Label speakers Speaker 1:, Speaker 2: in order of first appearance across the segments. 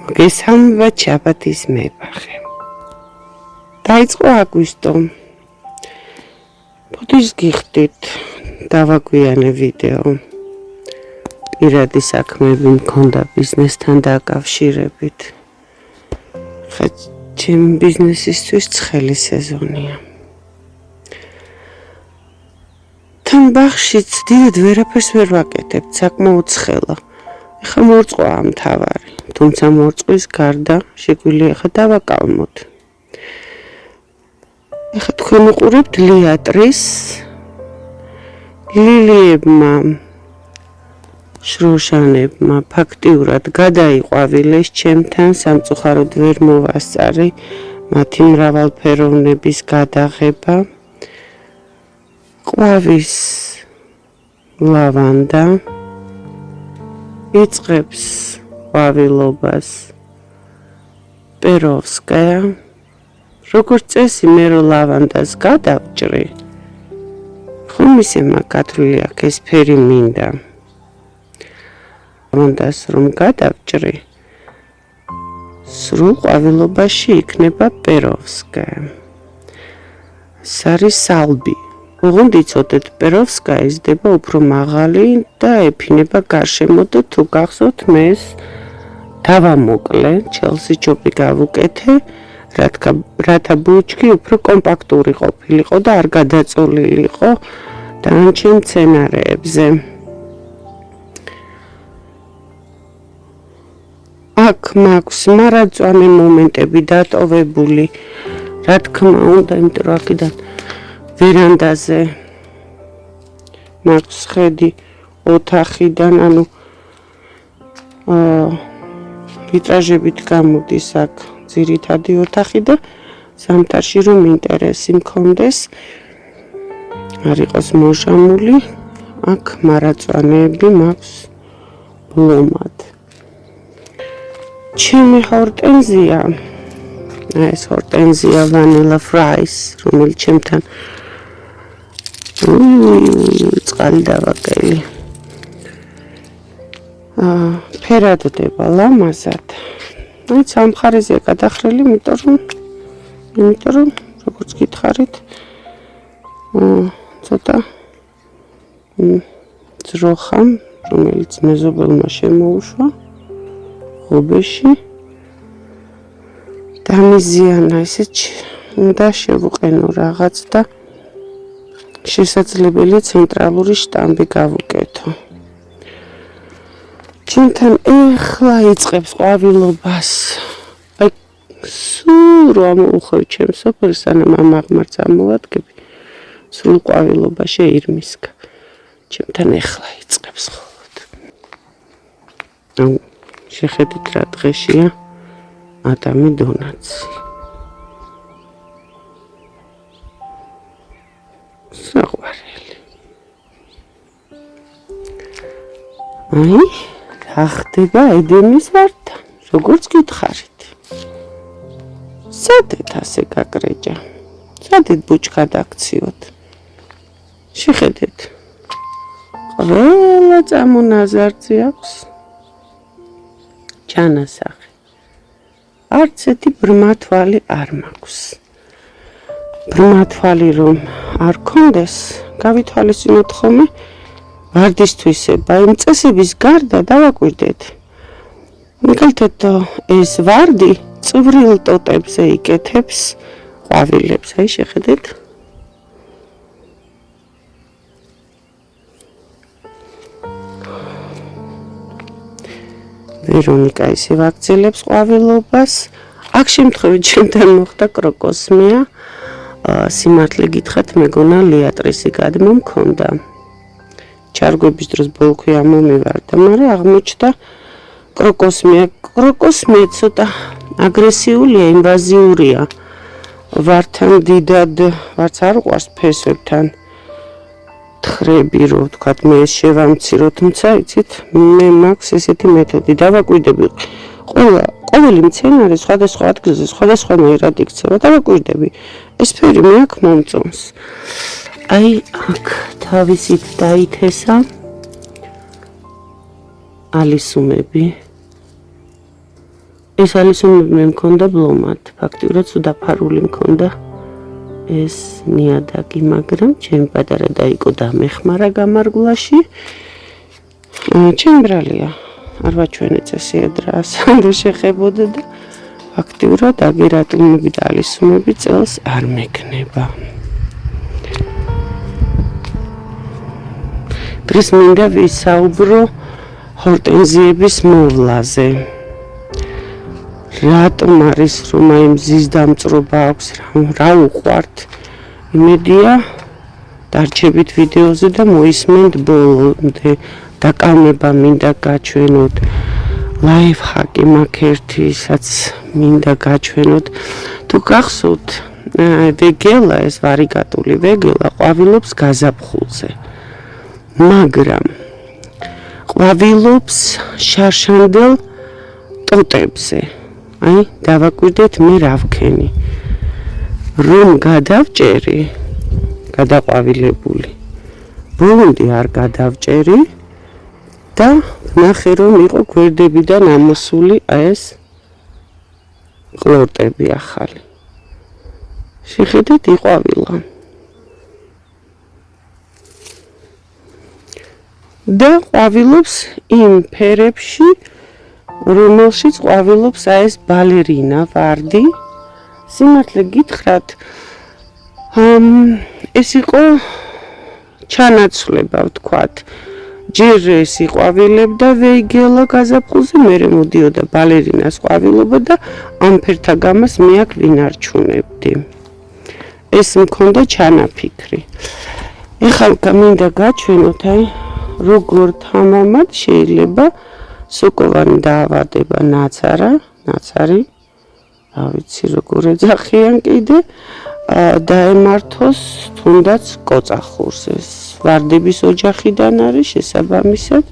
Speaker 1: მოგესალმება ჩაბათის მებაღე. დაიწყო აგვისტო. ბოდიშ გიხდით დავაგვიანე ვიდეო. პირადი საქმეები მქონდა ბიზნესთან დაკავშირებით. ხა ჩემი ბიზნესისთვის ცხელი სეზონია. თან ბაღშიც დიდად ვერაფერს ვერ ვაკეთებ, საკმაოდ ცხელა. ეხლა მორწყვა ამთავარი. თუმცა მორწყვის გარდა შეგვიძლია ახლა დავაკალმოთ. ეხლა თქვენ უყურებთ ლიატრის ლილიებმა შროშანებმა ფაქტიურად გადაიყვავილეს ჩემთან სამწუხაროდ ვერ მოვასწარი მათი მრავალფეროვნების გადაღება. ყვავის ლავანდა იწყებს ყვავილობას პეროვსკაია. როგორც წესი მე რო ლავანდას გადავჭრი, ხომ ისე მაგათვლი აქ ეს ფერი მინდა. ლავანდას რომ გადავჭრი, სრულ ყვავილობაში იქნება პეროვსკაია. ეს არის სალბი. ოღონდ იცოდეთ, პეროვსკაია იზრდება უფრო მაღალი და ეფინება გარშემო და თუ გახსოვთ მე ეს დავამოკლე, ჩელსი ჩოპი გავუკეთე, რათა ბუჩქი უფრო კომპაქტური ყოფილიყო და არ გადაწოლილიყო დანარჩენ მცენარეებზე. აქ მაქვს მარადმწვანე მომენტები დატოვებული, რა თქმა უნდა, იმიტომ რომ აქედან ვერანდაზე მაქვს ხედი ოთახიდან, ანუ ვიტრაჟებით გამოდის აქ ძირითადი ოთახი და ზამთარში რომ ინტერესი მქონდეს, არ იყოს მოშამული, აქ მარადმწვანეები მაქვს ბლომად. ჩემი ჰორტენზია, ეს ჰორტენზია ვანილა ფრაის, რომელიც ჩემთან წყალი დავაკელი. ფერადდება ლამაზად. აი ამ მხარეზე გადახრილი, იმიტომ რომ როგორც გითხარით, ცოტა ძროხა, რომელიც მეზობელმა შემოუშვა ღობეში. დამიზიანა, ისე უნდა შევუყენო რაღაც და შესაძლებელი ცენტრალური შტამბი გავუკეთო. ჩემთან ეხლა იწყებს ყვავილობას. აი სულ რომ უხევ ჩემს სოფელს, სანამ ამ აღმარts ამოვადგები, სულ ყვავილობა შეირმისკა. ჩემთან ეხლა იწყებს ხოლოდ. შეხედეთ რა დღეშია ადამი დონაცი. საყვარელი. აი რა ხდება ედემის ვარდთან, როგორც გითხარით. სადეთ ასე გაკრეჭა, სადეთ ბუჩქად აქციოთ. შეხედეთ, ყველა წამონაზარձი აქვს ჩანასახი. არც ერთი ბრმა თვალი არ მაქვს. ბრმა თვალი რომ არ გქონდეს, გავითვალისწინოთ ხოლმე ვარდისთვისება. იმ წესების გარდა დავაკვირდეთ. მაგალითად ეს ვარდი წვრილ ტოტებზე იკეთებს ყვავილებს. აი შეხედეთ. ვერონიკა ისე ვაგრძელებს ყვავილობას. აქ შემთხვევით ჩემთან მოხდა კროკოსმია. სიმართლე გითხრათ, მეგონა ლიატრისი გადმო მქონდა. ჩარგვების დროს ბოლქვი ამომივარდა, მაგრამ აღმოჩნდა კროკოსმია. კროკოსმია ცოტა აგრესიულია, ინვაზიურია. ვართან დიდად, ვარც არ უყვარს ფესვებთან თხრები, რომ ვთქვათ, მე ეს შევამცირო, თუმცა იცით, მე მაქვს ესეთი მეთოდი. დავაკვირდები ყოველი მცენარე სხვადასხვა ადგილზე სხვადასხვანაირად იქცევა. დავაკვირდები, ეს ფერი მე აქ მომწონს. აი აქ თავისით დაითესა ალისუმები. ეს ალისუმები მე მქონდა ბლომად, ფაქტიურად სუდაფარული მქონდა ეს ნიადაგი, მაგრამ ჩემი პატარა დაიკო დამეხმარა გამარგვლაში. ჩემი ბრალია არ ვაჩვენე წესიადრა სანდო შეხებოდა და ფაქტიურად აგერატუმები და ალისუმები წელს არ მექნება. დღეს მინდა ვისაუბრო ჰორტენზიების მოვლაზე. რატომ არის რომ აი მზის დამწრობა აქვს, რა უყვართ? იმედია დარჩებით ვიდეოზე და მოისმენთ ბოლომდე. დაკავნება მინდა გაჩვენოთ. ლაიფჰაკი მაქვს ერთი, სადაც მინდა გაჩვენოთ. თუ გახსოვთ, ვეგელა ეს ვარიგატული ვეგელა ყვავილობს გაზაფხულზე. მაგრამ ყვავილობს შარშანდელ ტოტებზე. აი, დავაკვირდეთ მე რა ვქენი. რომ გადავჭერი, გადაყვავილებული. ბოლომდე არ გადავჭერი და ნახე რომ იყო გვერდებიდან ამოსული ეს ყლორტები ახალი. შეხედეთ იყვავილა. და ყვავილობს იმ ფერებში, რომელშიც ყვავილობს ეს ბალერინა ვარდი. სიმართლე გითხრათ, ეს იყო ჩანაცვლება, ვთქვათ. ჯერ ეს იყვავილებდა ვეიგელა გაზაფხულზე, მერე მოდიოდა ბალერინას ყვავილობა და ამ ფერთა გამას მე აქ ვინარჩუნებდი. ეს მქონდა ჩანაფიქრი. ეხლა მინდა გაჩვენოთ, აი, როგორ თამამად შეიძლება სოკოვანი დაავადება ნაცარი, რა ვიცი როგორ ეძახიან კიდე, დაემართოს თუნდაც კოწახურს. ეს ვარდების ოჯახიდან არის, შესაბამისად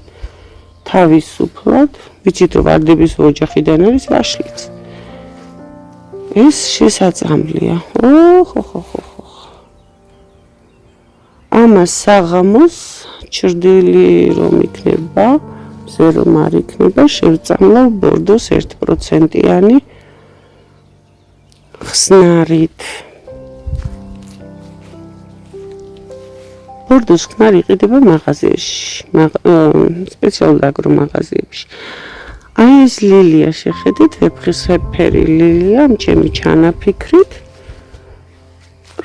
Speaker 1: თავისუფლად, ვიცით რომ ვარდების ოჯახიდან არის ვაშლიც. ეს შესაძამლია. ამას საღამოს ჩრდილი რომ იქნება, მზე რომ არ იქნება, შევწამლავ ბორდოს 1%-იანი ხსნარით. ბორდოს ხსნარი იყიდება მაღაზიაში, სპეციალურ აგრომაღაზიებში. აი ეს ლილია შეხედეთ, ვეფხისტყაოსფერი ლილია, ჩემი ჩანაფიქრით,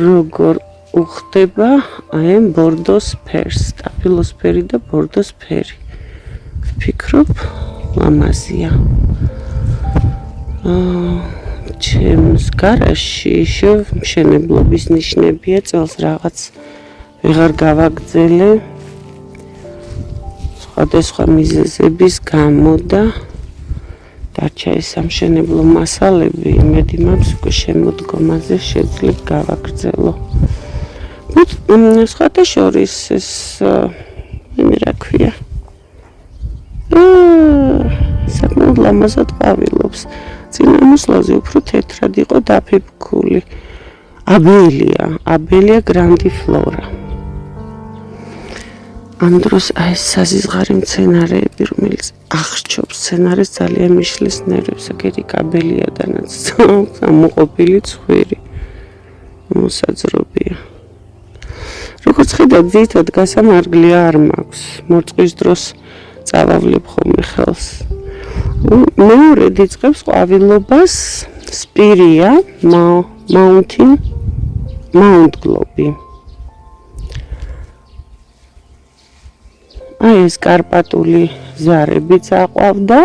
Speaker 1: როგორ უხდება აი ამ ბორდოს ფერს, სტაფილოსფერი და ბორდოს ფერი. ვფიქრობ, ლამაზია. ჩემს გარაჟში მშენებლობის ნიშნებია, წელს რაღაც ვეღარ გავაგრძელე სხვადასხვა მიზეზების გამო და დარჩა ეს სამშენებლო მასალები, იმედი მაქვს უკვე შემოდგომაზე შეძლებ გავაგრძელო. სხვათა შორის ეს მე რა ქვია, საკმაოდ ლამაზად ყვავილობს. წინა მოსლავზე უფრო თეთრად იყო დაფიფქული. აბელია გრანდიფლორა. ამ დროს აი ეს საზიზღარი მცენარეები, რომელიც აღსჯობს მცენარეს, ძალიან მიშლის ნერვებს, აბელიადანაც ამოყოფილი ცხვირი მოსაძრობია. როგორც ხედავთ, ძირითადად გასამარგლი არ მაქვს. მორწყვის დროს წავავლებ ხოლმე ხელს. მეორე იწყებს ყვავილობას სპირია მაუნთ გლობი. აი ეს კარპატული ზარები წაყვავდა.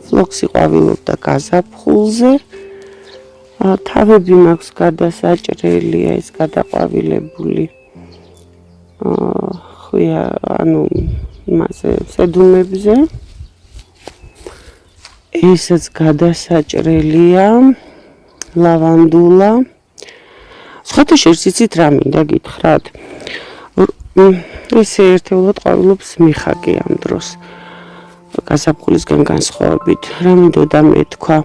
Speaker 1: ფლოქსი ყვავილობდა გაზაფხულზე. თავები მაქვს გადასაჭრელი, ეს გადაყვავილებული. ხუია, ანუ იმაზე სედუმებზე. ესაც გადასაჭრელია, ლავანდულა. სხვათა შორის იცით რა მინდა გითხრათ? ესე ერთეულად ყვავილობს მიხაკი ამ დროს. გაზაფხულისგან განსხვავებით, რა მინდოდა მეთქვა?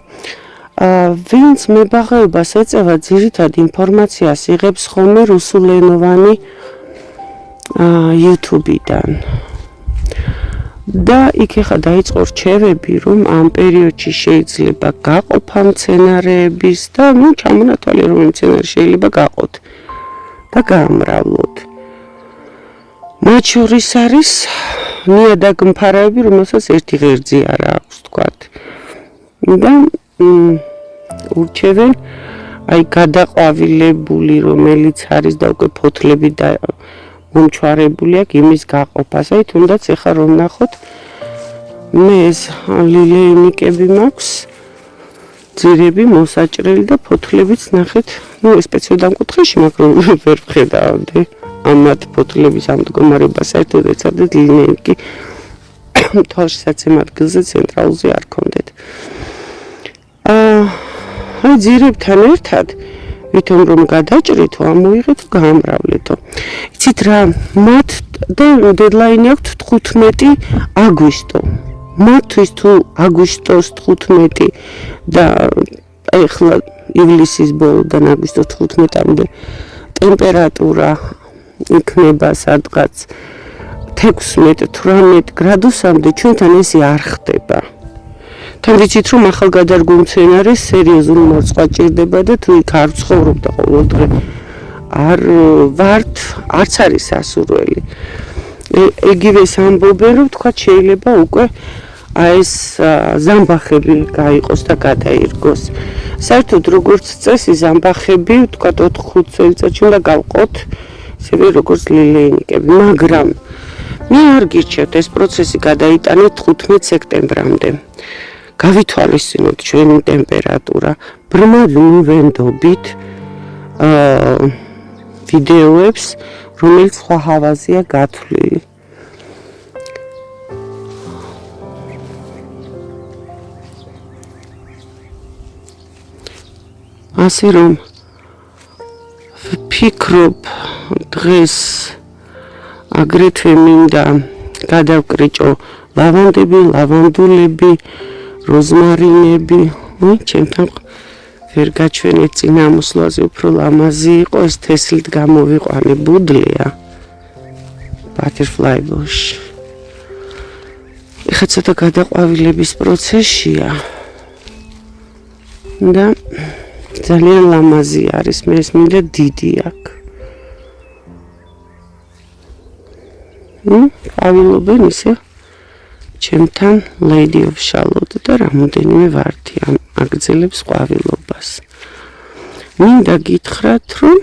Speaker 1: ვინც მებაღეობას ეწევა, ძირითად ინფორმაციას იღებს ხოლმე რუსულენოვანი YouTube-დან. და იქ ახლა დაიწყო რჩევები, რომ ამ პერიოდში შეიძლება გაყოფა მცენარეების და ჩამონათვალი რომ მცენარე შეიძლება გაყოთ და გაამრავლოთ. მათ შორის არის ნიადაგმფარაები, რომელსაც ერთი ღერძი არ აქვს თქვათ. და ურჩევენ აი გადაყვავილებული, რომელიც არის და უკვე ფოთლები და მომჩვარებული აქვს იმის გაყოფას. აი თუნდაც ეხლა რომ ნახოთ, მე ეს ლილეინიკები მაქვს, ძირები მოსაჭრელი და ფოთლებიც ნახეთ, ეს სპეციალურ დამკუთხეში მაგრამ ვერ ვხედავდი ამათ ფოთლების ამ მდგომარეობას საერთოდ ეცადეთ ლილეინიკი თვალშისაცემ ადგილზე ცენტრალურზე არ ქონდეთ. აი ძირებთან ერთად ვითომ რომ გადაჭრითო, ამოიღეთ, გაამრავლეთო. იცით რა, მათ და დედლაინი აქვთ 15 აგვისტო. მათთვის თუ აგვისტოს 15 და ეხლა ივლისის ბოლოდან აგვისტოს 15-მდე ტემპერატურა იქნება სადღაც 16-18 გრადუსამდე, ჩვენთან ესე არ ხდება. თან ვიცით რომ ახალგადარგულ მცენარეს სერიოზული მორცვა ჭირდება და თუ იქ არ ვცხოვრობ და ყოველდღე არ ვართ, არც არის სასურველი. ეგივეს ამბობენ რომ თქვა შეიძლება უკვე ეს ზამბახები გაიყოს და გადაირგოს. საერთოდ როგორც წესი ზამბახები თქვა 4-5 წელიწადში უნდა გავყოთ, ისევე როგორც ლილეინიკები, მაგრამ მე არ გირჩევთ ეს პროცესი გადაიტანეთ 15 სექტემბრამდე. გავითვალისწინოთ ჩვენი ტემპერატურა, ბრმად მივენდობით ვიდეოებს, რომელიც სხვა ჰავაზეა გათვლილი. ასე რომ ვფიქრობ დღეს აგრეთვე მინდა გადავკრიჭო ლავანდები, ლავანდულები, როზმარინები, ჩემთან ვერ გაჩვენეთ წინამოსვლაზე უფრო ლამაზი იყო, ეს თესლით გამოვიყვანე ბუდლია butterfly bush. ეხლა ცოტა გადაყვავილების პროცესია და ძალიან ლამაზი არის, მე ეს მინდა დიდი აქვს. ყვავილობენ ისე ჩემთან Lady of Shalott და რამოდენიმე ვარდი აგრძელებს ყვავილობას. მინდა გითხრათ, რომ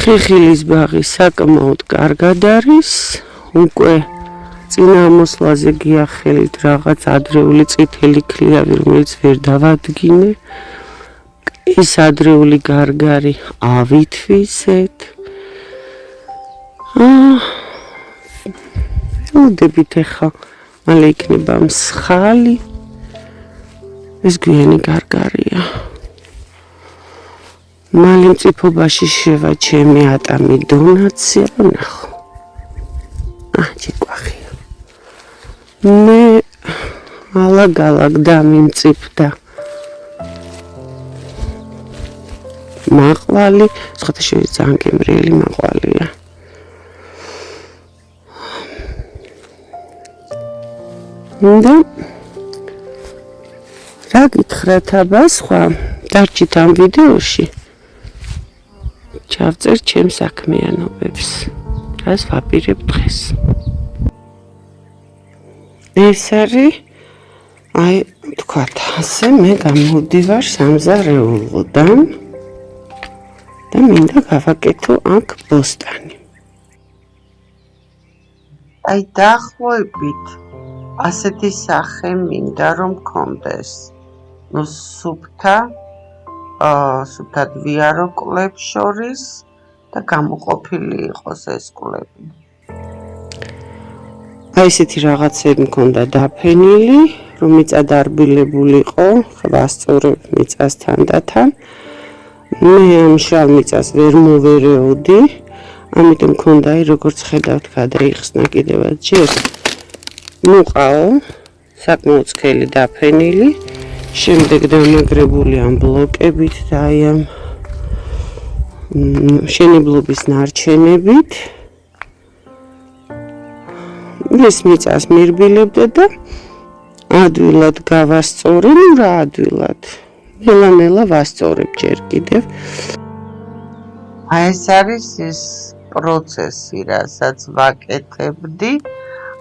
Speaker 1: ხეხილის ბაღი საკმაოდ კარგად არის, უკვე წინამოსვლაზე გიახელით რაღაც ადრეული წითელი ქლიავი, რომელიც ვერ დავადგინე. ის ადრეული გარგარი ავითვისეთ. ველოდებით ახლა მალე იქნება მსხალი. ეს გვიანი გარგარია. მალე მწიფობაში შევა ჩემი ატამი დონაცია, ნახო. ჩიკვახია. მე ალაგ-ალაგ დამიმწიფდა. მაყვალი, სხვათაშორის ძალიან გემრიელი მაყვალია. და რა გითხრათ აბა სხვა დარჩით ამ ვიდეოში ჩავწერ ჩემს საქმიანობებს, რას ვაპირებ დღეს. ეს არის აი თქვათ ასე, მე გამოვდივარ სამზარეულოდან და მინდა გავაკეთო აქ ბოსტანი. აი დაახლოებით ასეთი სახე მინდა რომ მქონდეს. ნუ სუფთად ვიარო კლებს შორის და გამოყოფილი იყოს ეს კლები. აი ესეთი რაღაცები მქონდა დაფენილი, რომ მიწა დარბილებული იყო, ვასწორებ მიწას თანდათან. მე ამ შალ მიწას ვერ მოვერეოდი, ამიტომ მქონდა აი როგორც ხედავთ გადაიხსნა კიდევაც ჯერ. მოყაო საკმაოდ სქელი დაფენილი, შემდეგ დამაგრებული ამ ბლოკებით და აი ამ მშენებლობის ნარჩენებით. ეს მიწას მირბილებდა და ადვილად გავასწორე, რა ადვილად. ნელა ვასწორებ ჯერ კიდევ.
Speaker 2: აი ეს არის ის პროცესი, რასაც ვაკეთებდი.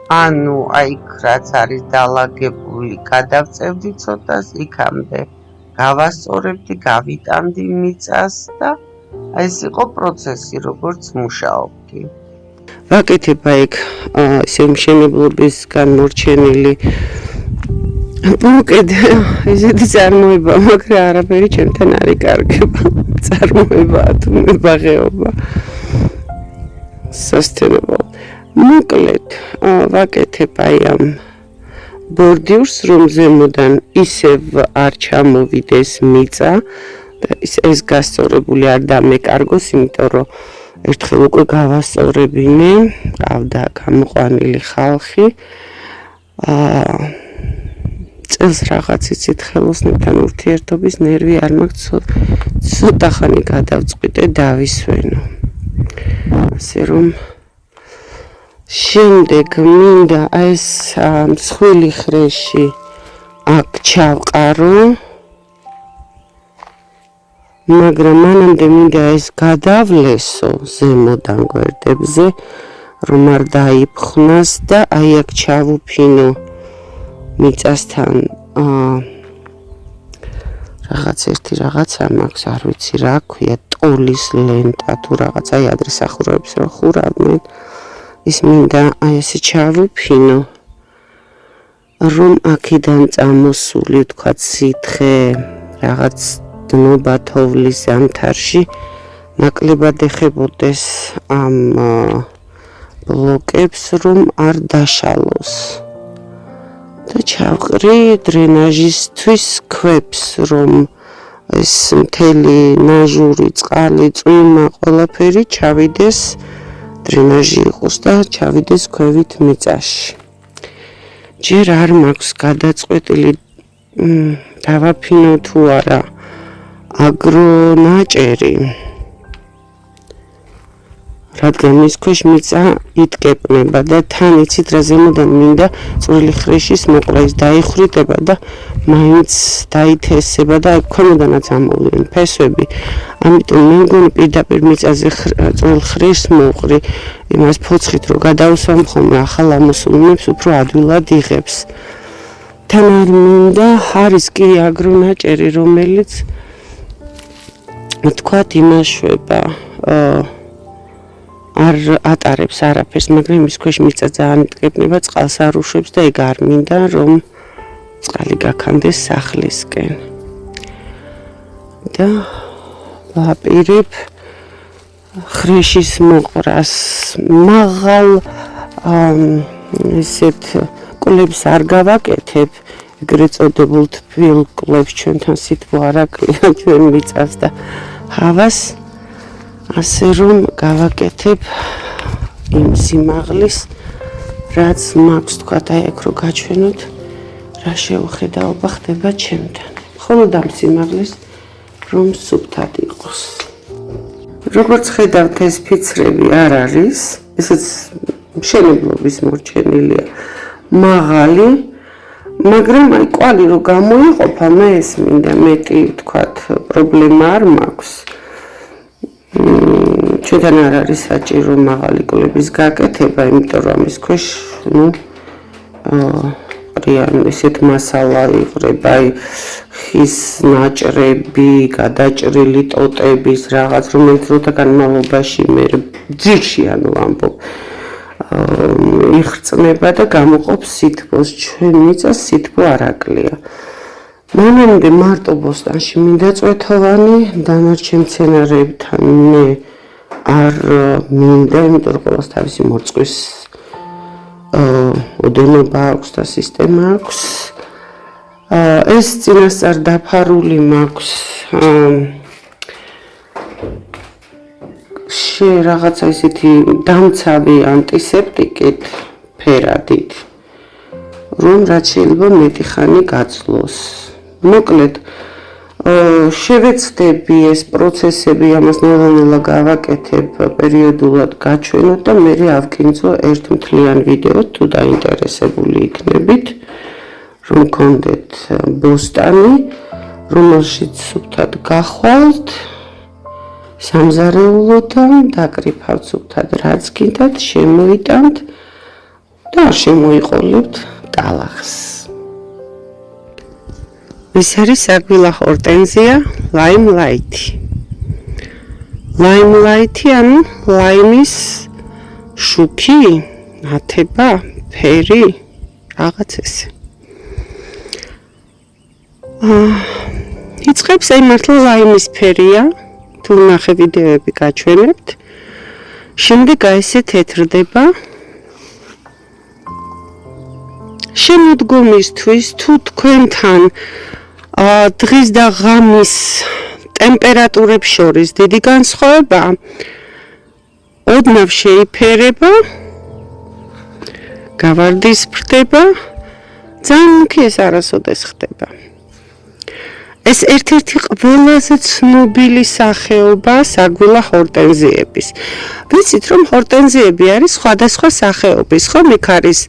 Speaker 2: ანუ აი რაც არის დალაგებული, გადავწევდი ცოტას, იქამდე გავასწორებდი, გავიტანდი მიწას და აი ეს იყო პროცესი, როგორც მუშაობდი.
Speaker 1: ვაკეთებ აი ესე მშენებლობისგან მორჩენილი მოკედ ესეთი წარმოება, მაგრამ არაფერი ჩემთან არ იკარგება. წარმოებაა თუ მებაღეობა. Sustainable. მოკლედ, ვაკეთებ აი ამ ბორდიურს, რომ ზემოდან ისევ არ ჩამოვიდეს მიწა და ეს გასწორებული არ დამეკარგოს, იმიტომ რომ ერთხელ უკვე გავასწორებინე, ყავდა გამოყვანილი ხალხი. წელს რაღაც იცით ხელოსნებთან ურთიერთობის ნერვი არ მაქვს, ცოტა ხანი გადავწყვიტე დავისვენო. ასე რომ შემდეგ მინდა ეს მსხვილი ხრეში აქ ჩავყარო, მაგრამ მანამდე მინდა ეს გადავლესო ზემოდან გვერდებზე, რომ არ დაიფხვნას და აი აქ ჩავუფინო მიწასთან რაღაც ერთი რაღაცა მაქვს, არ ვიცი რა ქვია, ტოლის ლენტა თუ რაღაც, აი ადრესახუროებს რო ხურავდნენ, ის მინდა აი ესე ჩავუფინო, რომ აქედან წამოსული თქვა სითხე რაღაც დნობა თოვლის ზამთარში ნაკლებად ეხებოდეს ამ ბლოკებს, რომ არ დაშალოს. და ჩავყრი დრენაჟისთვის ქვებს, რომ ეს მთელი ნაჟური, წყალი, წვიმა, ყველაფერი ჩავიდეს, დრენაჟი იყოს და ჩავიდეს ქვევით მიწაში. ჯერ არ მაქვს გადაწყვეტილი დავაფინო თუ არა აგრონაჭერი. რადგან მის ქვეშ მიწა იტკეპნება და თან იცით რა ზემოდან მინდა წვრილი ხრეშის მოყრა ის დაიხრიტება და მაინც დაითესება და ქვემოდანაც ამოვლენ ფესვები. ამიტომ მე მგონი პირდაპირ მიწაზე წვრილ ხრეშს მოყრი, იმას ფოცხით რო გადავსვამ ხოლმე ახალ ამოსულნებს უფრო ადვილად იღებს. თან არ მინდა არის კი აგრონაჭერი, რომელიც თქვათ იმაშვება არ ატარებს არაფერს, მაგრამ იმის ქვეშ მიწა ძალიან იტკეპნება, წყალს არ უშვებს და ეგ არ მინდა, რომ წყალი გაქანდეს სახლისკენ. და ვაპირებ ხრეშის მოყრას მაღალ ესეთ კლებს არ გავაკეთებ, ეგრეთ წოდებულ თბილ კლებს, ჩვენთან სითბო არ აკლია ჩვენ მიწას და ჰავას. ასე რომ გავაკეთებ იმ სიმაღლის, რაც მაქვს თქვა აი აქ რო გაჩვენოთ, რა შეუხედაობა ხდება ჩემთან. მხოლოდ ამ სიმაღლის, რომ სუფთად იყოს. როგორც ხედავთ, ეს ფიცრები არ არის, ესეც მშენებლობის მორჩენილია, მაღალი, მაგრამ აი კვალი რო გამოიყოფა, მე ეს მინდა მეტი თქვათ პრობლემა არ მაქვს. ჩვენთან არ არის საჭირო მაღალი კლების გაკეთება, იმიტომ რომ ამის ქვეშ, რიან ესეთ მასალა იყრება, აი ხის ნაჭრები, გადაჭრილი ტოტების რაღაც, რომელიც როცა განმავლობაში მე ძირში ანუ ვამბობ, იხრწნება და გამოყოფს სითბოს, ჩვენ მიწას სითბო არ აკლია. მანამდე მარტო ბოსტანში მინდა წვეთოვანი, დანარჩენ მცენარეებთან მე არ მინდა, იმიტომ რომ ყველას თავისი მოწყვის ოდენობა აქვს და სისტემა აქვს. ეს წინასწარ დაფარული მაქვს რაღაცა ისეთი დამცავი ანტისეპტიკით, ფერადით, რომ რაც შეიძლება მეტი ხანი გაცლოს. მოკლედ შევეცდები ეს პროცესები ამას ნელა გავაკეთებ პერიოდულად გაჩვენოთ და მე ავკინძო ერთ მთლიან ვიდეო თუ დაინტერესებული იქნებით რომ გქონდეთ ბოსტანი რომელშიც სუფთად გახვალთ სამზარეულოდან დაკრიფავთ სუფთად რაც გინდათ შემოიტანთ და არ შემოიყოლებთ ტალახს ეს არის საგვილა ჰორტენზია ლაიმლაითი. ლაიმლაითი ანუ ლაიმის შუქი, ნათება, ფერი, რაღაც ესე. იწყებს აი მართლა ლაიმის ფერია, თუ ნახე ვიდეოები გაჩვენებთ. შემდეგ აი ესე თეთრდება. შემოდგომისთვის თუ თქვენთან დღის და ღამის ტემპერატურებს შორის დიდი განსხვავება ოდნავ შეიფერება გავარდისფრდება ძალიან მუქი ეს არასოდეს ხდება ეს ერთ-ერთი ყველაზე ცნობილი სახეობა საგვილა ჰორტენზიების ვიცით რომ ჰორტენზიები არის სხვადასხვა სახეობის ხომ იქ არის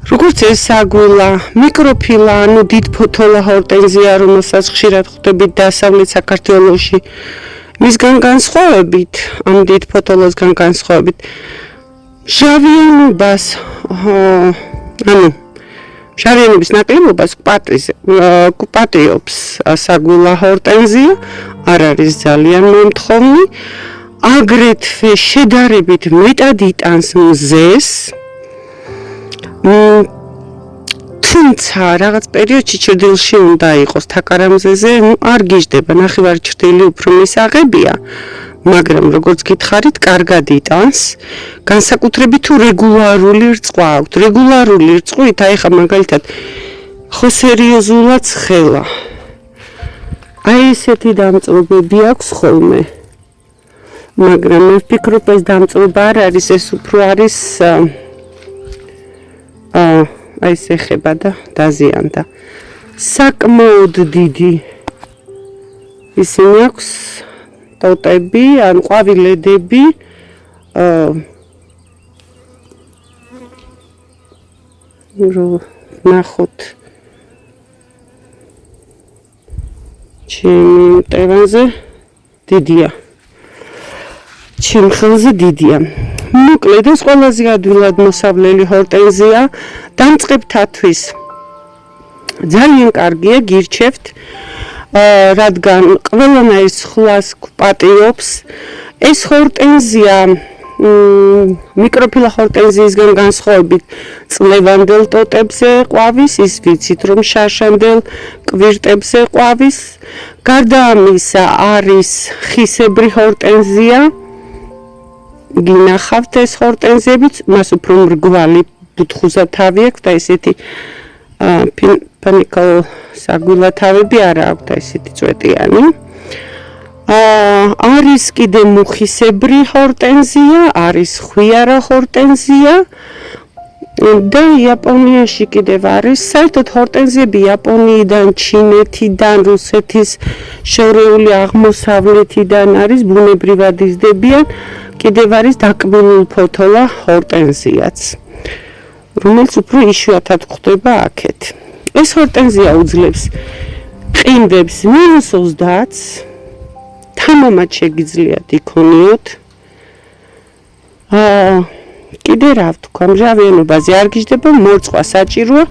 Speaker 1: როგორც ეს საგვილა, მიკროფილა, ანუ დიდფოთოლა ჰორტენზია, რომელსაც ხშირად ხვდებით დასავლეთ საქართველოში. მისგან განსხვავებით, ამ დიდფოთოლოსგან განსხვავებით, შავიანობას, შავიანობის ნაკლებობას კვპატიობს საგვილა ჰორტენზია, არ არის ძალიან მომთხოვნი, აგრეთვე შედარებით მეტად იტანს მზეს. თუმცა რაღაც პერიოდში ჭრდილში უნდა იყოს თაკარამზეზე, არ გიждდება, ნახევარი ჭრდილი უფრო მისაღებია, მაგრამ როგორც გითხარით, კარგად იტანს, განსაკუთრებით თუ რეგულარული რწყვა აქვს. რეგულარული რწყვით, აი ხა მაგალითად ხო სერიოზულად ცხელა. აი ესეთი დამწობები აქვს ხოლმე. მაგრამ მე ვფიქრობ ეს დამწობა არ არის, ეს უფრო არის აი ეს ეხება და დაზიანდა. საკმაოდ დიდი ისინი აქვს ტოტები, ან ყვავილედები, ნახოთ ჩემი მტევანზე დიდია. ჩემ ხელზე დიდია. მოკლედ ეს ყველაზე ადვილად მოსავლელი ჰორტენზია დამწყებთათვის ძალიან კარგია გირჩევთ რადგან ყველანაირ ცხვას გვპატიობს ეს ჰორტენზია მიკროფილა ჰორტენზიისგან განსხვავებით წლევანდელ ტოტებზე ყვავის ის ვიცით რომ შარშანდელ კვირტებზე ყვავის გარდა ამისა არის ხისებრი ჰორტენზია გინახავთ ეს ჰორტენზიებიც, მას უფრო მრგვალი ბუთხუზა თავი აქვს და ესეთი პანიკალ საგვილა თავები არა აქვს და ესეთი წვეტიანი. არის კიდე მუხისებრი ჰორტენზია, არის ხვიარა ჰორტენზია და იაპონიაში კიდევ არის. საერთოდ ჰორტენზიები იაპონიიდან, ჩინეთიდან, რუსეთის შორეული აღმოსავლეთიდან არის ბუნებრივად იზრდებიან. კიდევ არის დაკბილულფოთოლა ჰორტენზიაც, რომელიც უფრო იშვიათად გვხვდება აქეთ. ეს ჰორტენზია უძლებს ყინვებს -30-ს, თამამად შეგიძლიათ იქონიოთ. კიდე რა ვთქვა, მჟავიანობაზე არ გიждდება, მორწყვა საჭიროა.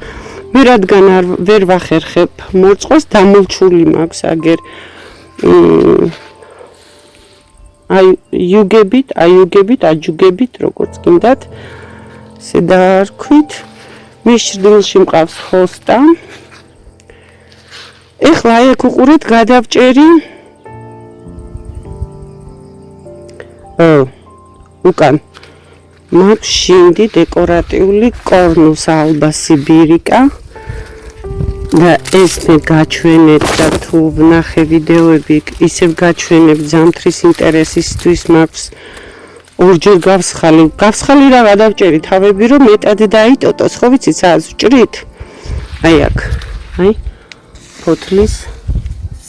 Speaker 1: მე რადგან ვერ ვახერხებ მორწყვას, დამოლჩული მაქვს აგერ აიუგებით, აჯუგებით, როგორც გინდათ, ესე დაარქვით. მის ჭრდილში მყავს ჰოსტა. ეხლა აი აქ უყურეთ გადავჭერი. უკან მაქვს შინდი დეკორატიული კორნუს ალბა სიბირიკა. და ეს მე გაჩვენეთ და თუ ვნახე ვიდეოები ისევ გაჩვენებ ზამთრის ინტერესისთვის მაქვს ორჯერ გავსხალი რა გადავჭერი თავები რომ მეტად დაიტოტოს ხო ვიცით სადაც ვჭრით აი აქ აი ფოთლის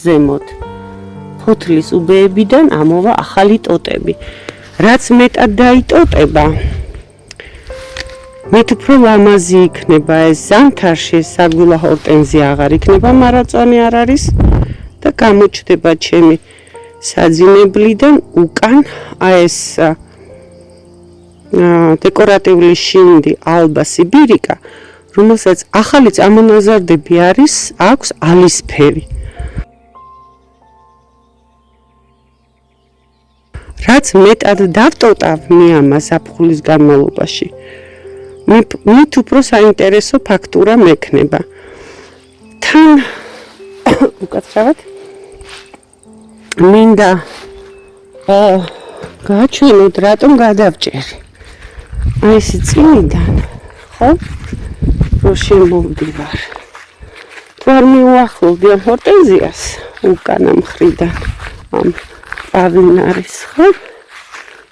Speaker 1: ზემოთ. ფოთლის უბეებიდან ამოვა ახალი ტოტები. რაც მეტად დაიტოტება, მეტ უფრო ლამაზი იქნება ეს ზამთარში, საგვილა ჰორტენზია აღარ იქნება, მარაწვანი არ არის და გამოჩნდება ჩემი საძინებლიდან უკან ეს დეკორატიული შინდი ალბა სიბირიკა, რომელსაც ახალი წამონაზარდები აქვს ალისფერი. რაც მეტად დავტოტავ მეამა საფხულის განმავლობაში, მით უფრო საინტერესო ფაქტურა მექნება. თან უკაცრავად მინდა გაჩვენოთ რატომ გადავჭერი. აი ეს წინიდან, ხო? რო შემოვდივარ. თუ არ მიუახლოვდი ამ ჰორტენზიას უკანა მხრიდან ამ პავილნარის, ხო?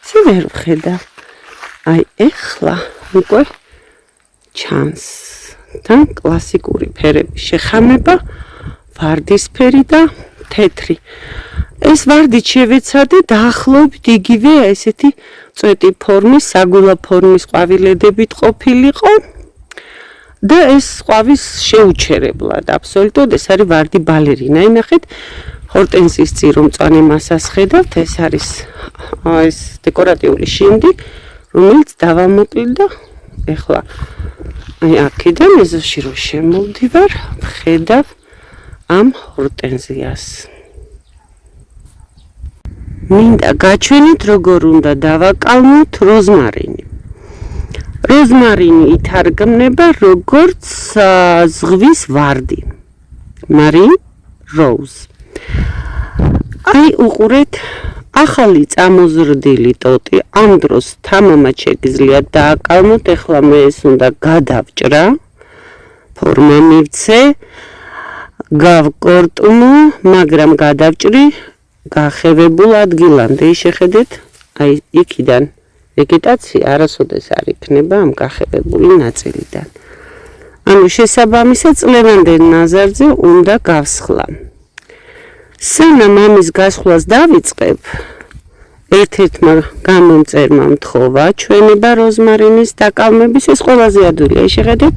Speaker 1: ისე ვერ ვხედავ. აი ეხლა უკვე ჩანს თან კლასიკური ფერების შეხამება, ვარდისფერი და თეთრი. ეს ვარდით შევეცადე დაახლოებით იგივე ესეთი წვეტი ფორმის, საგულა ფორმის ყვავილედებით ყოფილიყო და ეს ყვავის შეუჩერებლად აბსოლუტოდ ეს არის ვარდი ბალერინა. ნახეთ, ჰორტენზიის წირო მწვანე მასას ხედავთ, ეს არის ეს დეკორატიული შინდი, რომელიც დავამოკლი და ეხლა აი აქედან ეზოში რო შემოვდივარ, ვხედავ ამ ჰორტენზიას. მინდა გაჩვენოთ როგორ უნდა დავაკალმოთ როზმარინი. როზმარინი ითარგმნება როგორც ზღვის ვარდი. მარინ როუზ. აი უყურეთ, ახალი წამოზრდილი ტოტი ამ დროს თამამად შეგიძლიათ დააკალმოთ. ეხლა მე ეს უნდა გადავჭრა, ფორმა მივცე, გავკორტმო, მაგრამ გადავჭრი გახევებულ ადგილამდე. შეხედეთ, აი იქიდან ვეგეტაცია არასოდეს არ იქნება ამ გახევებული ნაწილიდან. ანუ შესაბამისად წლევანდელ ნაზარზე უნდა გავსხლა. სანამ ამის გასვლას დავიწყებ, ერთ-ერთმა გამომწერმა მთხოვა ჩვენება როზმარინის დაკალმების, ეს ყველაზე ადვილია. შეხედეთ,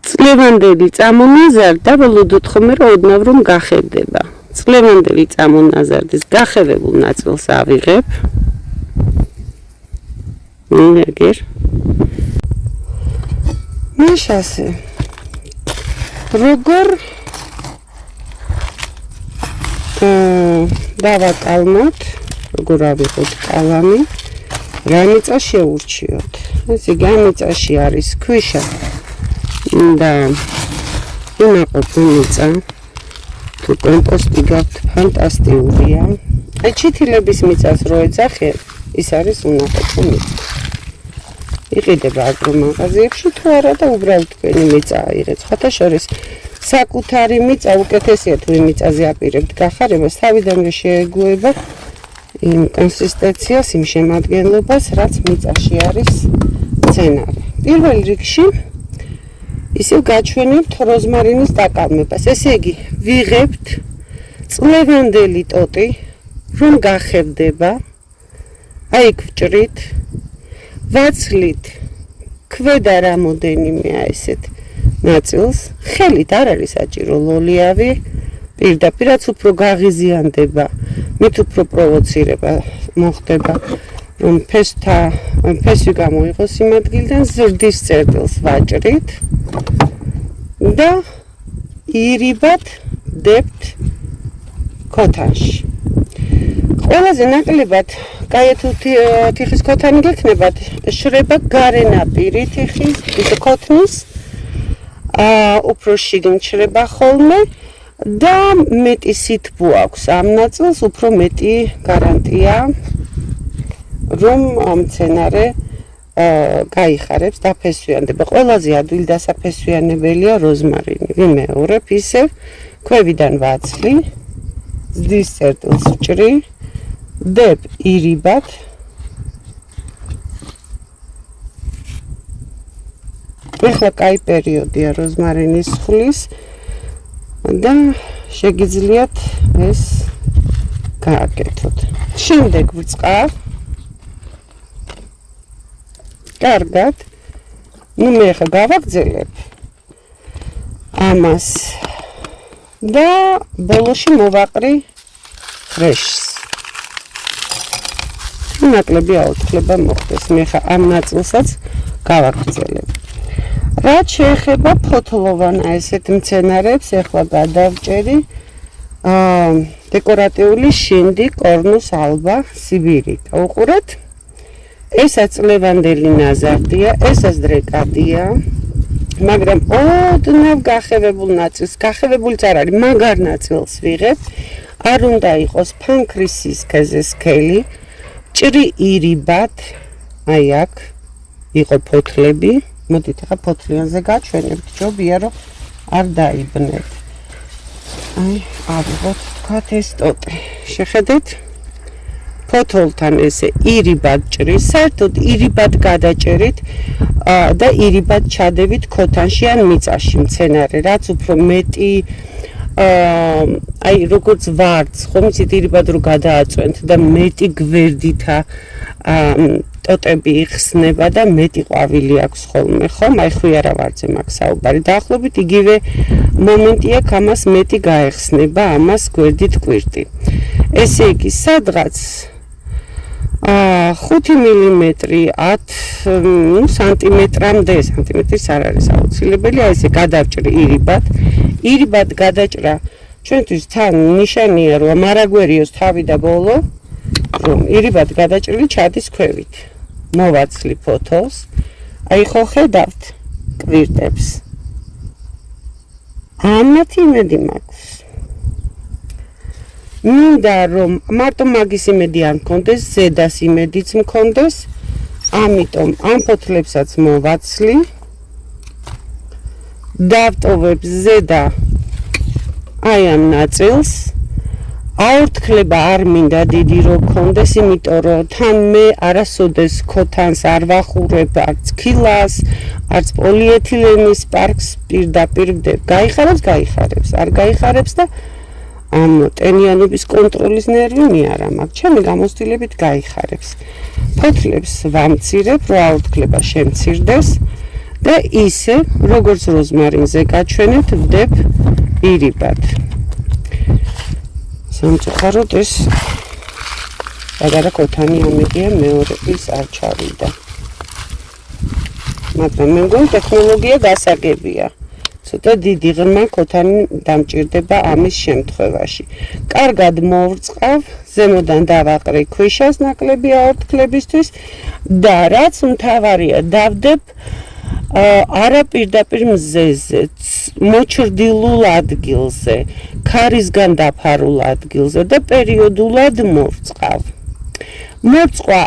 Speaker 1: წლევანდელი წამონაზარდა დაველოდოთ ხოლმე რომ ოდნავ რომ გახევდება. წლევანდელი წამონაზარდის გახევებულ ნაწილს ავიღებ. ნეგერ. მაშასე. როგორ დავაკალმოთ, როგორ ავიღოთ კალამი, რა მიწა შეურჩიოთ. ესე გამიწაში არის ქვიშა და უნაყოფო მიწა. თუ კომპოსტი გაქვთ, ფანტასტიკურია. აი ჩითილების მიწას რო ეძახეთ, ის არის უნაყოფო მიწა. იყიდება აგრომაღაზიებში თუ არა და უბრალოდ თქვენი მიწა აიღეთ. სხვათა შორის საკუთარი მიწა უკეთესია თუ იმ მიწაზე აპირებთ გახარებას, თავიდანვე შეეგუება იმ კონსისტენციას, იმ შემადგენლობას, რაც მიწაში არის მცენარე. პირველ რიგში ისევ გაჩვენებთ როზმარინის დაკალმებას. ესე იგი, ვიღებთ წლევანდელი ტოტი, რომ გახევდება, აი გვჭრით, ვაცლით ქვედა რამოდენიმე ესეთ ნაწილს, ხელით არ არის საჭირო ლოლიავი, პირდაპირ რაც უფრო გაღიზიანდება, მით უფრო პროვოცირება მოხდება, რომ ფესვი გამოიღოს იმ ადგილიდან, ზრდის წერტილს ვაჭრით და ირიბად დებთ ქოთანში. ყველაზე ნაკლებად კაი თუ თიხის ქოთანი გექნებათ, შრება გარენაპირი თიხის ქოთნის, უფრო შიგნით შრება ხოლმე და მეტი სითბო აქვს ამ ნაწილს, უფრო მეტი გარანტია რომ მცენარე გაიხარებს, დაფესვიანდება. ყველაზე ადვილი დასაფესვიანებელია როზმარინი. ვიმეორებ ისევ, ქვევიდან ვაცლი, ზრდის წერტილს ვჭრი, დებ ირიბად, ეხლა კაი პერიოდია როზმარინის ხulis და შეგიძლიათ ეს გააკეთოთ. შემდეგ ვწყავ. კარგად. ნუ მე ხა გავაგზელებ ამას და ბოლოში მოვაყრი ფრეშს. ნაკლები აუცილებლად მოხდეს. მე ხა ამ ნაწილსაც გავაგზელებ. რაც შეეხება ფოთლოვან ესეთ მცენარებს, ახლა გადავჭერი დეკორატიული შინდი კორნუს ალბა სიბირი. უყურეთ. ესაც ლევანდელი ნაზარდია, ესაც დრეკადია. მაგრამ ოდნავ გახევებულ ნაწილს, გახევებულიც არ არის, მაგარ ნაწილს ვიღებ. არ უნდა იყოს ფანქრისის ქეზე სქელი, ჭრი ირიბად, აი აქ იყო ფოთლები. მოდით ახლა ფოთლიანზე გაჩვენებთ, ჯობია რომ არ დაიბნეთ. აი, ავიღოთ თქვათ ეს ტოტე. შეხედეთ? ფოთოლთან ესე ირიბად ჭრის, საერთოდ ირიბად გადაჭერით და ირიბად ჩადევით ქოთანში ან მიწაში მცენარე, რაც უფრო მეტი აი როგორც ვარდს, ხომ იცით ირიბად რო გადააწვენთ და მეტი გვერდითა ტოტები იხსნება და მეტი ყვავილი აქვს ხოლმე, ხომ? აი ხვიარა ვარდზე მაქვს საუბარი. დაახლოებით იგივე მომენტი აქვს, ამას მეტი გაეხსნება, ამას გვერდით კვირტი. ესე იგი, სადღაც 5 მილიმეტრი 10 სანტიმეტრამდე, სანტიმეტრის არ არის აუცილებელი, აი ესე გადავჭრი ირიბად. ირიბად გადაჭრა ჩვენთვის თან ნიშანია, რომ არ აგვერიოს თავი და ბოლო, რომ ირიბად გადაჭრილი ჩადის ქვევით. მოვაცლი ფოთოლს. აი ხო ხედავთ კვირტებს. ამათ იმედი მაქვს. მინდა რომ მარტო მაგის იმედი არ მქონდეს, ზედას იმედიც მქონდეს, ამიტომ ამ ფოთლებსაც მოვაცლი. დავტოვებ ზედა აი ამ ნაწილს. აორთქლება არ მინდა დიდი რო გქონდეს, იმიტომ რომ თან მე არასოდეს ქოთანს არ ვახურებ, არც ქილას, არც პოლიეთილენის პარკს პირდაპირ ვდებ. გაიხარებს, არ გაიხარებს და ამ ტენიანობის კონტროლის ნერვი მე არა მაქვს. ჩემი გამოცდილებით გაიხარებს. ფოთლებს ვამცირებ, რომ აორთქლება შემცირდეს და ისე, როგორც როზმარინზე გაჩვენეთ, ვდებ ირიბად. სამწუხაროდ ეს პატარა ქოთანი ამედია მეორე ის არ ჩავიდა. მაგრამ მე მგონი ტექნოლოგია გასაგებია. ცოტა დიდი ღრმა ქოთანი დამჭირდება ამის შემთხვევაში. კარგად მოვწყავ, ზემოდან დავაყრე ქვიშას ნაკლები აორთქლებისთვის და რაც მთავარია, დავდებ არა პირდაპირ მზეზე, მოჩრდილულ ადგილზე, ქარისგან დაფარულ ადგილზე და პერიოდულად მოვწყავ. მოვწყვა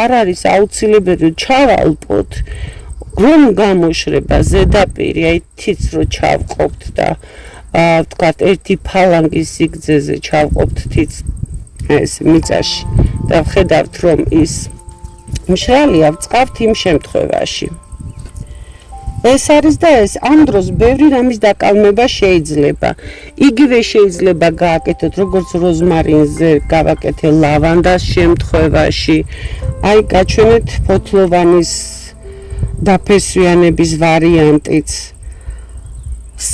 Speaker 1: არ არის აუცილებელი ჩავალპოთ, რომ გამოშრება ზედაპირი, აი თიც რო ჩავყოფთ და ვთქვათ ერთი ფალანგის სიგრძეზე ჩავყოფთ თიც ეს მიწაში და ვხედავთ რომ ის მშრალია, ვწყავთ იმ შემთხვევაში. ეს არის და ეს ამ დროს ბევრი რამის დაკალმება შეიძლება. იგივე შეიძლება გააკეთოთ როგორც როზმარინზე გავაკეთე ლავანდას შემთხვევაში. აი გაჩვენეთ ფოთლოვანის დაფესვიანების ვარიანტიც.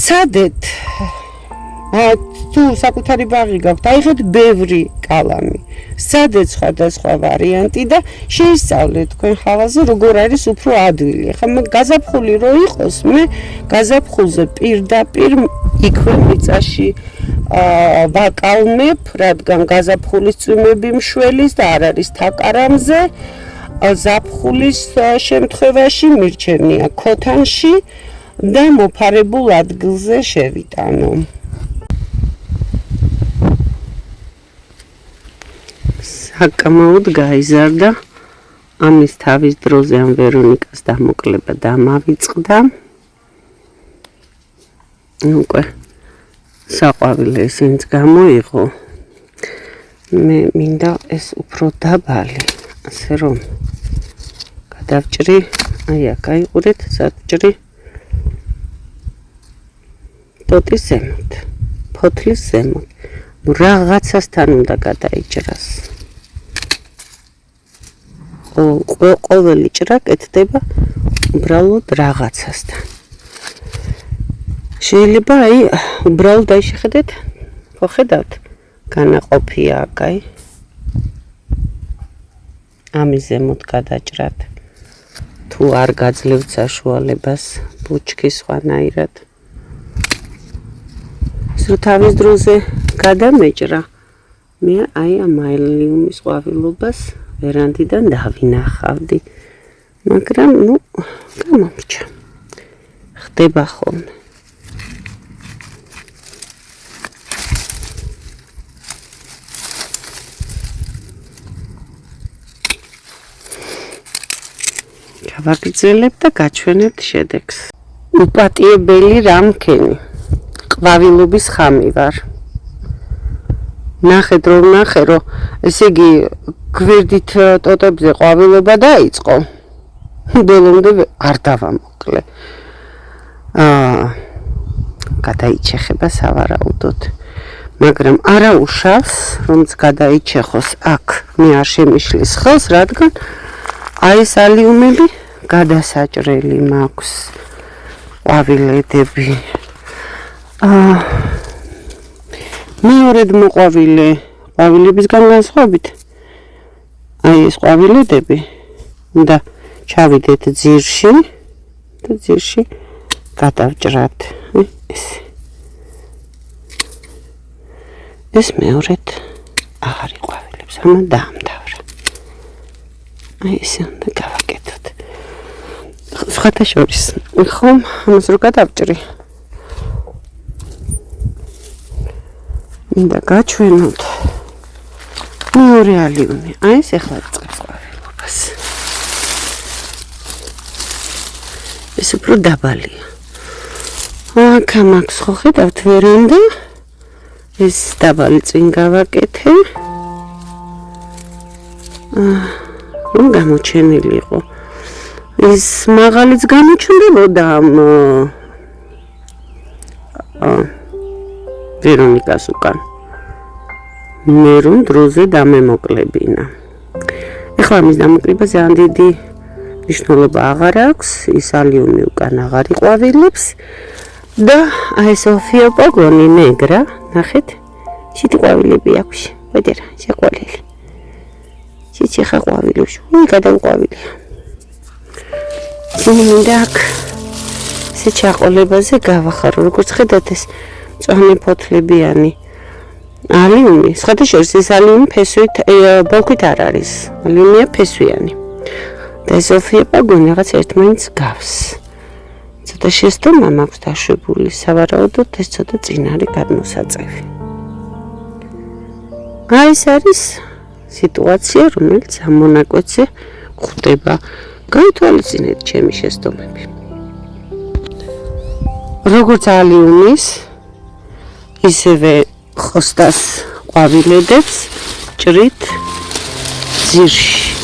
Speaker 1: სადეთ თუ საკუთარი ბაღი გაქვთ, აიღეთ ბევრი კალამი. სადეთ სხვადასხვა ვარიანტი და შეისწავლეთ თქვენ ხავაზე როგორ არის უფრო ადვილი. ხა მე გაზაფხული რო იყოს, მე გაზაფხულზე პირდაპირ იქვე მიწაში ვაკალმებ, რადგან გაზაფხულის წვიმები მშველის და არ არის თაკარამზე. ზაფხულის შემთხვევაში მირჩენია ქოთანში და მოფარებულ ადგილზე შევიტანო. საკმაოდ გაიზარდა ამის თავის დროზე ამ ვერონიკას დამოკლება დამავიწყდა. უკვე საყვავილე ისინიც გამოიღო. მე მინდა ეს უფრო დაბალი, ასე რომ გადავჭრი, აი აქ აიყურეთ, სადჭრი ტოტის ზემოთ. ფოთლის ზემოთ. Რაღაცასთან უნდა გადაიჭრას. ყოველი ჭრა კეთდება უბრალოდ რაღაცასთან. შეიძლება აი უბრალოდ აი შეხედეთ, ხო ხედავთ? განაყოფია აქ აი. ამის ზემოთ გადაჭრათ. თუ არ გაძლევთ საშუალებას ბუჩქის სხვანაირად. სულ თავის დროზე გადამეჭრა. მე აი ამ ალიუმის ყვავილობას ვერანდიდან დავინახავდი. მაგრამ ნუ გამომრჩა. ხდება ხოლმე. გავაგრძელებ და გაჩვენებთ შედეგს. უპატიებელი რამქენი. ყვავილობის ხამი ვარ. ნახეთ რომ ესე იგი გვერდით ტოტებზე ყვავილობა დაიწყო. ბოლომდე არ დავამოკლე. გადაიჩეხება სავარაუდოდ. მაგრამ არა უშავს, რომც გადაიჩეხოს აქ მე არ შემიშლის ხელს, რადგან აი ეს ალიუმები გადასაჭრელი მაქვს ყვავილედები. მეორედ მოყვავილე ყვავილებისგან განსხვავებით აი ეს ყვავილედები და ჩავიდეთ ძირში და ძირში გადავჭრათ ეს მეორედ აღარ იყვავილებს ამან დაამთავრა აი ესე უნდა გავაკეთოთ სხვათა შორის ხომ ამას რო გადავჭრი მინდა გაჩვენოთ მეორე ალიუმი აი ეს ახლა წებს ყვავილობას ეს უფრო დაბალია აქ მაქვს ხო ხედავთ ვერანდა ეს დაბალი წინ გავაკეთე რომ გამოჩენილი იყო ეს მაღალიც გამოჩნდებოდა ვერონიკას უკან მე რომ დროზე დამემოკლებინა ეხლა მის დამოკლება ძალიან დიდი მნიშვნელობა აღარ აქვს ის ალიუმი უკან აღარ იყვავილებს და აი სოფიოპოგონი ნეგრა ნახეთ ჩიტი ყვავილები აქვს ვედერა შეყვალილი ჩიტი ხა ყვავილებში უი გადაუყვავილია მინდა აქ ესე ჩაყოლებაზე გავახარო როგორც ხედავთ ეს მწვანე ფოთლებიანი ალიუმი სხვათა შორის ეს ალიუმი ფესვით ბოლქვით არ არის ალიუმია ფესვიანი და სოფიოპოგონი რაღაც ერთმანეთს გავს ცოტა შეცდომა მაქვს დაშვებული სავარაუდოდ ეს ცოტა წინ არის გადმოსაწევი აი ეს არის სიტუაცია რომელიც ამ მონაკვეთზე გვხვდება გაითვალისწინეთ ჩემი შეცდომები როგორც ალიუმის ისევე ხოსტას ყვავილედებს ჭრით ძირში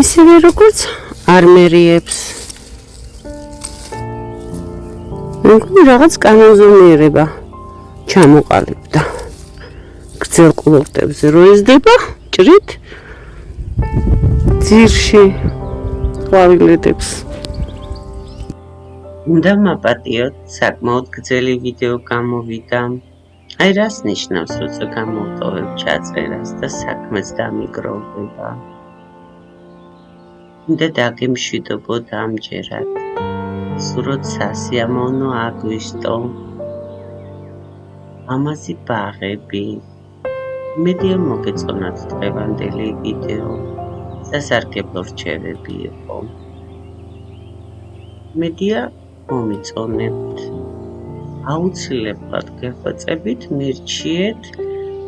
Speaker 1: ისევე როგორც არმერიებს მეგონი რაღაც კანონზომიერება ჩამოყალიბდა გრძელ ყლორტებზე რო ეზდება ჭრით ძირში ყვავილედებს უნდა მაპატიოთ საკმაოდ გრძელი ვიდეო გამოვიდა აი რას ნიშნავს როცა გამოვტოვებ ჩაწერას და საქმეც დამიგროვდება უნდა დაგემშვიდობოთ ამჯერად სურვოთ სასიამოვნო აგვისტო ამაზი ბაღები მედია მოგეწონათ დღევანდელი ვიდეო სასარგებლო რჩევები იყო მედია მომიწონებთ აუცილებლად გეხვეწებით მირჩიეთ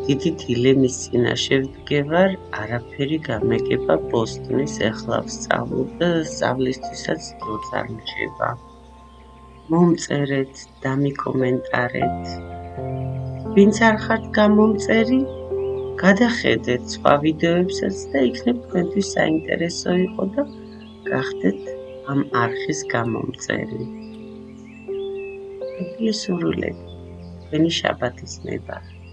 Speaker 1: დიდი დილემის წინაშე ვდგევარ არაფერი გამეკება ბოსტონის ეხლა ვსწავლობ და სწავლისთვისაც დრო წარმჭება
Speaker 2: მომწერეთ და მიკომენტარეთ. ვინც არ ხართ გამომწერი, გადახედეთ სხვა ვიდეოებსაც და იქნებ თქვენთვის საინტერესო იყო და გახდეთ ამ არხის გამომწერი. მოგესურვებით, თქვენი შაბათის ნებართვა.